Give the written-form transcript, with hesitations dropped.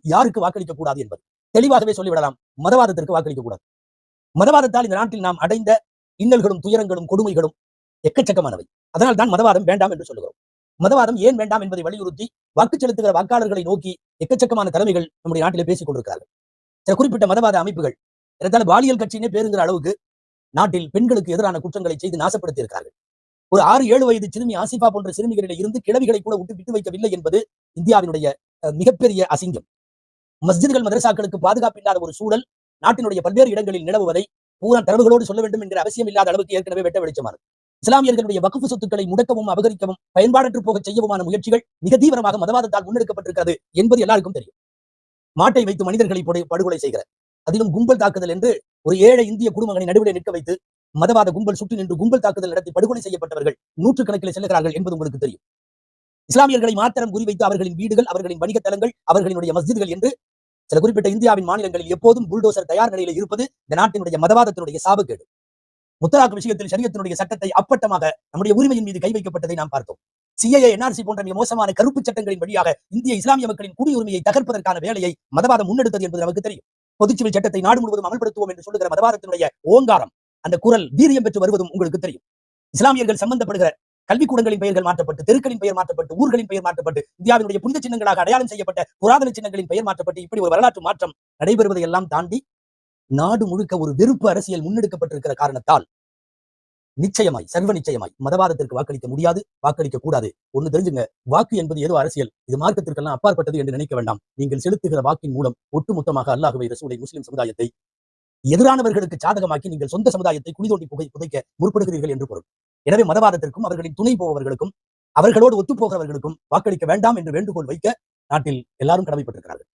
யாருக்கு வாக்களிக்க கூடாது என்பது தெளிவாகவே சொல்லிவிடலாம். மதவாதத்திற்கு வாக்களிக்க கூடாது. மதவாதத்தால் இந்த நாட்டில் நாம் அடைந்த இன்னல்களும் துயரங்களும் கொடுமைகளும் எக்கச்சக்கமானவை. அதனால் தான் மதவாதம் வேண்டாம் என்று சொல்லுகிறோம். மதவாதம் ஏன் வேண்டாம் என்பதை வலியுறுத்தி வாக்கு செலுத்துகிற வாக்காளர்களை நோக்கி எக்கச்சக்கமான தலைமைகள் நம்முடைய நாட்டிலே பேசிக் கொண்டிருக்கிறார்கள். சில குறிப்பிட்ட மதவாத அமைப்புகள் ஏறத்தாழ பாலியல் கட்சியினே பேருங்கிற அளவுக்கு நாட்டில் பெண்களுக்கு எதிரான குற்றங்களை செய்து நாசப்படுத்தி இருக்கிறார்கள். ஒரு 6-7 வயது சிறுமி ஆசிஃபா போன்ற சிறுமிகளில் இருந்து கிழவிகளை கூட விட்டு வைக்கவில்லை என்பது இந்தியாவினுடைய மிகப்பெரிய அசிங்கம். மஸ்ஜிதுகள் மதரசாக்களுக்கு பாதுகாப்பு இல்லாத ஒரு சூழல் நாட்டினுடைய பல்வேறு இடங்களில் நிலவுவதை பூரா தரவுகளோடு சொல்ல வேண்டும் என்கிற அவசியம் இல்லாத அளவுக்கு ஏற்கனவே வெட்ட வெளிச்சமானது. இஸ்லாமியர்களுடைய வக்ஃப் சொத்துக்களை முடக்கவும் அபகரிக்கவும் பயன்பாடற்று போக செய்யவுமான முயற்சிகள் மிக தீவிரமாக மதவாதத்தால் முன்னெடுக்கப்பட்டிருக்கிறது என்பது எல்லாருக்கும் தெரியும். மாட்டை வைத்து மனிதர்களை படுகொலை செய்கிற, அதிலும் கும்பல் தாக்குதல் என்று ஒரு ஏழை இந்திய குடும்பங்களை நடுவிலே நிற்க வைத்து மதவாத கும்பல் சுற்றி நின்று கும்பல் தாக்குதல் நடத்தி படுகொலை செய்யப்பட்டவர்கள் நூற்றுக்கணக்கில் செல்லுகிறார்கள் என்பது உங்களுக்கு தெரியும். இஸ்லாமியர்களை மாத்திரம் குறிவைத்து அவர்களின் வீடுகள், அவர்களின் வணிக தலங்கள், அவர்களினுடைய மஸ்ஜிதுகள் என்று சில குறிப்பிட்ட இந்தியாவின் மாநிலங்களில் எப்போதும் புல்டோசர் தயார் நிலையில் இருப்பது இந்த நாட்டினுடைய மதவாதத்தினுடைய சாபக்கேடு. முத்தலாக் விஷயத்தில் ஷரியத்தினுடைய சட்டத்தை அப்பட்டமாக நம்முடைய உரிமையின் மீது கை வைக்கப்பட்டதை நாம் பார்த்தோம். சிஏஏ, என்ஆர்சி போன்ற மிக மோசமான கருப்பு சட்டங்களின் வழியாக இந்திய இஸ்லாமிய மக்களின் குடியுரிமையை தகர்ப்பதற்கான வேலையை மதவாதம் முன்னெடுத்தது என்பது நமக்கு தெரியும். பொதுச்சிவில் சட்டத்தை நாடு முழுவதும் அமல்படுத்துவோம் என்று சொல்லுகிற மதவாதத்தினுடைய ஓங்காரம், அந்த குரல் வீரியம் பெற்று வருவதும் உங்களுக்கு தெரியும். இஸ்லாமியர்கள் சம்பந்தப்படுகிற கல்விக்கூடங்களின் பெயர்கள் மாற்றப்பட்டு, தெருக்களின் பெயர் மாற்றப்பட்டு, ஊர்களின் பெயர் மாற்றப்பட்டு, இந்தியாவினுடைய புனித சின்னங்களாக அடையாளம் செய்யப்பட்ட புராதன சின்னங்களின் பெயர் மாற்றப்பட்டு, இப்படி ஒரு வரலாற்று மாற்றம் நடைபெறுவதை எல்லாம் தாண்டி நாடு முழுக்க ஒரு வெறுப்பு அரசியல் முன்னெடுக்கப்பட்டிருக்கிற காரணத்தால் நிச்சயமாய், சர்வ நிச்சயமாய் மதவாதத்திற்கு வாக்களிக்க முடியாது, வாக்களிக்க கூடாது. ஒண்ணு தெரிஞ்சுங்க, வாக்கு என்பது ஏதோ அரசியல், இது மார்க்கத்திற்கெல்லாம் அப்பாற்பட்டது என்று நினைக்க வேண்டாம். நீங்கள் செலுத்துகிற வாக்கின் மூலம் ஒட்டுமொத்தமாக அல்லாஹ்வை, ரசூலை, முஸ்லிம் சமுதாயத்தை எதிரானவர்களுக்கு சாதகமாக்கி நீங்கள் சொந்த சமுதாயத்தை குழி தோண்டி புதைக்க முற்படுகிறீர்கள் என்று பொருள். எனவே மதவாதத்திற்கும் அவர்களின் துணை போபவர்களுக்கும் அவர்களோடு ஒத்துப்போகிறவர்களுக்கும் வாக்களிக்க வேண்டாம் என்று வேண்டுகோள் வைக்க நாட்டில் எல்லாரும் கடமைப்பட்டிருக்கிறார்கள்.